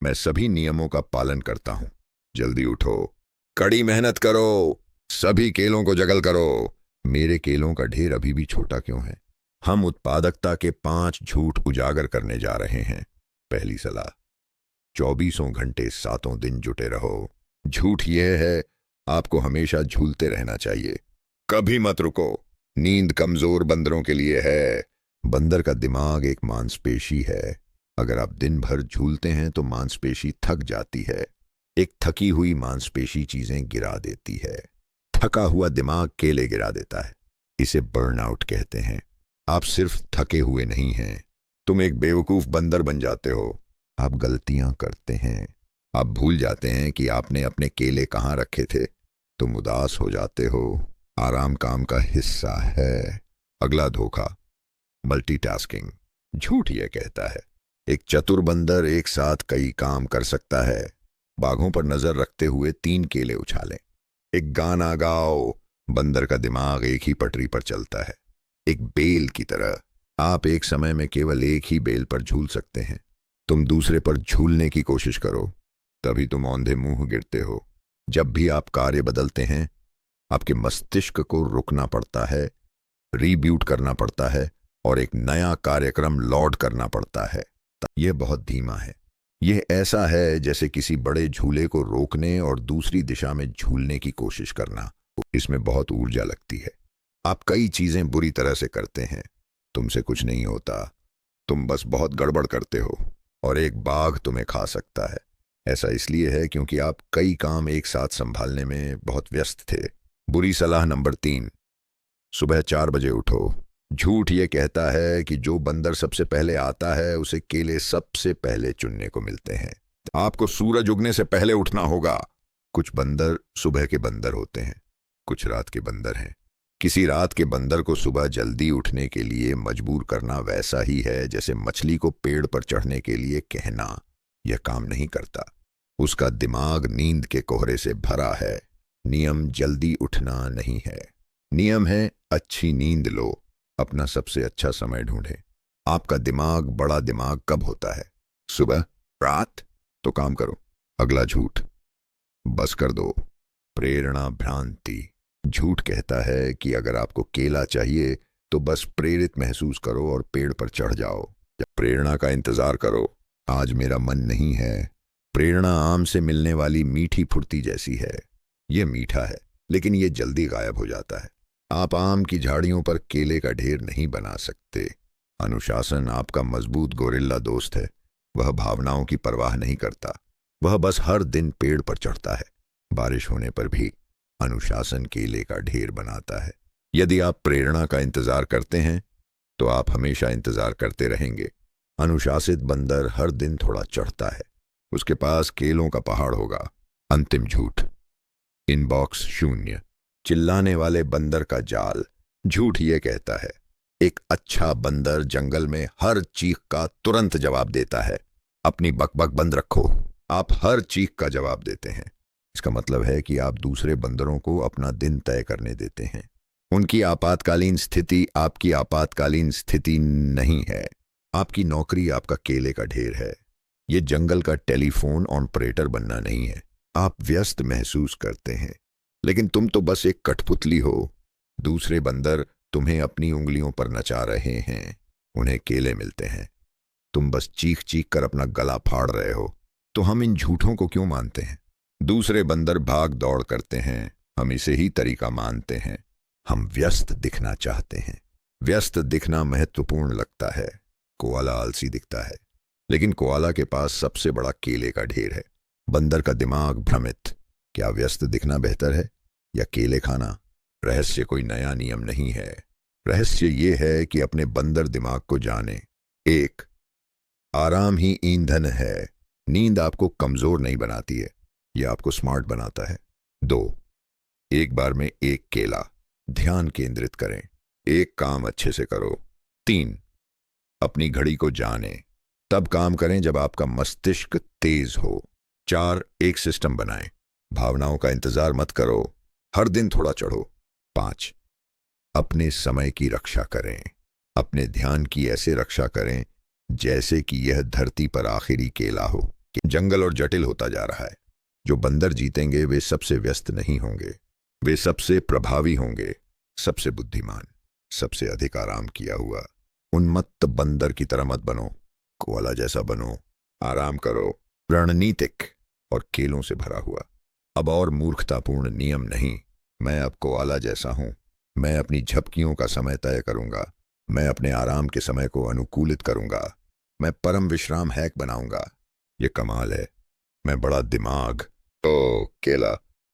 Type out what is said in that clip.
मैं सभी नियमों का पालन करता हूँ। जल्दी उठो, कड़ी मेहनत करो, सभी केलों को जगल करो। मेरे केलों का ढेर अभी भी छोटा क्यों है? हम उत्पादकता के 5 झूठ उजागर करने जा रहे हैं। पहली सलाह, 24 घंटे 7 दिन जुटे रहो। झूठ यह है, आपको हमेशा झूलते रहना चाहिए, कभी मत रुको। नींद कमजोर बंदरों के लिए है। बंदर का दिमाग एक मांसपेशी है। अगर आप दिन भर झूलते हैं तो मांसपेशी थक जाती है। एक थकी हुई मांसपेशी चीजें गिरा देती है। थका हुआ दिमाग केले गिरा देता है। इसे बर्नआउट कहते हैं। आप सिर्फ थके हुए नहीं हैं, तुम एक बेवकूफ बंदर बन जाते हो। आप गलतियां करते हैं। आप भूल जाते हैं कि आपने अपने केले कहाँ रखे थे। तुम उदास हो जाते हो। आराम काम का हिस्सा है। अगला धोखा, मल्टीटास्किंग। झूठ यह कहता है, एक चतुर बंदर एक साथ कई काम कर सकता है। बाघों पर नजर रखते हुए 3 केले उछालें। एक गाना गाओ। बंदर का दिमाग एक ही पटरी पर चलता है, एक बेल की तरह। आप एक समय में केवल एक ही बेल पर झूल सकते हैं। तुम दूसरे पर झूलने की कोशिश करो, तभी तुम औंधे मुंह गिरते हो। जब भी आप कार्य बदलते हैं, आपके मस्तिष्क को रुकना पड़ता है, रीब्यूट करना पड़ता है और एक नया कार्यक्रम लोड करना पड़ता है। यह बहुत धीमा है। यह ऐसा है जैसे किसी बड़े झूले को रोकने और दूसरी दिशा में झूलने की कोशिश करना। इसमें बहुत ऊर्जा लगती है। आप कई चीजें बुरी तरह से करते हैं, तुमसे कुछ नहीं होता। तुम बस बहुत गड़बड़ करते हो और एक बाघ तुम्हें खा सकता है। ऐसा इसलिए है क्योंकि आप कई काम एक साथ संभालने में बहुत व्यस्त थे। बुरी सलाह नंबर 3, सुबह 4 बजे उठो। झूठ ये कहता है कि जो बंदर सबसे पहले आता है उसे केले सबसे पहले चुनने को मिलते हैं। आपको सूरज उगने से पहले उठना होगा। कुछ बंदर सुबह के बंदर होते हैं, कुछ रात के बंदर हैं। किसी रात के बंदर को सुबह जल्दी उठने के लिए मजबूर करना वैसा ही है जैसे मछली को पेड़ पर चढ़ने के लिए कहना। यह काम नहीं करता। उसका दिमाग नींद के कोहरे से भरा है। नियम जल्दी उठना नहीं है। नियम है अच्छी नींद लो। अपना सबसे अच्छा समय ढूंढें। आपका दिमाग बड़ा दिमाग कब होता है? सुबह, रात? तो काम करो। अगला झूठ, बस कर दो। प्रेरणा भ्रांति। झूठ कहता है कि अगर आपको केला चाहिए तो बस प्रेरित महसूस करो और पेड़ पर चढ़ जाओ। प्रेरणा का इंतजार करो। आज मेरा मन नहीं है। प्रेरणा आम से मिलने वाली मीठी फुर्ती जैसी है। यह मीठा है, लेकिन यह जल्दी गायब हो जाता है। आप आम की झाड़ियों पर केले का ढेर नहीं बना सकते। अनुशासन आपका मजबूत गोरिल्ला दोस्त है। वह भावनाओं की परवाह नहीं करता। वह बस हर दिन पेड़ पर चढ़ता है। बारिश होने पर भी अनुशासन केले का ढेर बनाता है। यदि आप प्रेरणा का इंतजार करते हैं तो आप हमेशा इंतजार करते रहेंगे। अनुशासित बंदर हर दिन थोड़ा चढ़ता है। उसके पास केलों का पहाड़ होगा। अंतिम झूठ, इनबॉक्स शून्य। चिल्लाने वाले बंदर का जाल। झूठ ये कहता है, एक अच्छा बंदर जंगल में हर चीख का तुरंत जवाब देता है। अपनी बकबक बंद रखो। आप हर चीख का जवाब देते हैं। इसका मतलब है कि आप दूसरे बंदरों को अपना दिन तय करने देते हैं। उनकी आपातकालीन स्थिति आपकी आपातकालीन स्थिति नहीं है। आपकी नौकरी आपका केले का ढेर है। ये जंगल का टेलीफोन ऑपरेटर बनना नहीं है। आप व्यस्त महसूस करते हैं, लेकिन तुम तो बस एक कठपुतली हो। दूसरे बंदर तुम्हें अपनी उंगलियों पर नचा रहे हैं। उन्हें केले मिलते हैं। तुम बस चीख चीख कर अपना गला फाड़ रहे हो। तो हम इन झूठों को क्यों मानते हैं? दूसरे बंदर भाग दौड़ करते हैं, हम इसे ही तरीका मानते हैं। हम व्यस्त दिखना चाहते हैं। व्यस्त दिखना महत्वपूर्ण लगता है। कोआला आलसी दिखता है, लेकिन कोआला के पास सबसे बड़ा केले का ढेर है। बंदर का दिमाग भ्रमित। क्या व्यस्त दिखना बेहतर है या केले खाना? रहस्य कोई नया नियम नहीं है। रहस्य ये है कि अपने बंदर दिमाग को जाने। 1, आराम ही ईंधन है। नींद आपको कमजोर नहीं बनाती है, यह आपको स्मार्ट बनाता है। 2, एक बार में एक केला। ध्यान केंद्रित करें। एक काम अच्छे से करो। 3, अपनी घड़ी को जाने। तब काम करें जब आपका मस्तिष्क तेज हो। 4, एक सिस्टम बनाएं। भावनाओं का इंतजार मत करो, हर दिन थोड़ा चढ़ो। 5, अपने समय की रक्षा करें। अपने ध्यान की ऐसे रक्षा करें जैसे कि यह धरती पर आखिरी केला हो। कि जंगल और जटिल होता जा रहा है। जो बंदर जीतेंगे वे सबसे व्यस्त नहीं होंगे, वे सबसे प्रभावी होंगे, सबसे बुद्धिमान, सबसे अधिक आराम किया हुआ। उन्मत्त बंदर की तरह मत बनो, कोआला जैसा बनो, आराम करो, रणनीतिक और खेलों से भरा हुआ। अब और मूर्खतापूर्ण नियम नहीं। मैं अब कोआला जैसा हूं। मैं अपनी झपकियों का समय तय करूंगा। मैं अपने आराम के समय को अनुकूलित करूंगा। मैं परम विश्राम हैक बनाऊंगा। ये कमाल है। मैं बड़ा दिमाग। ओ केला,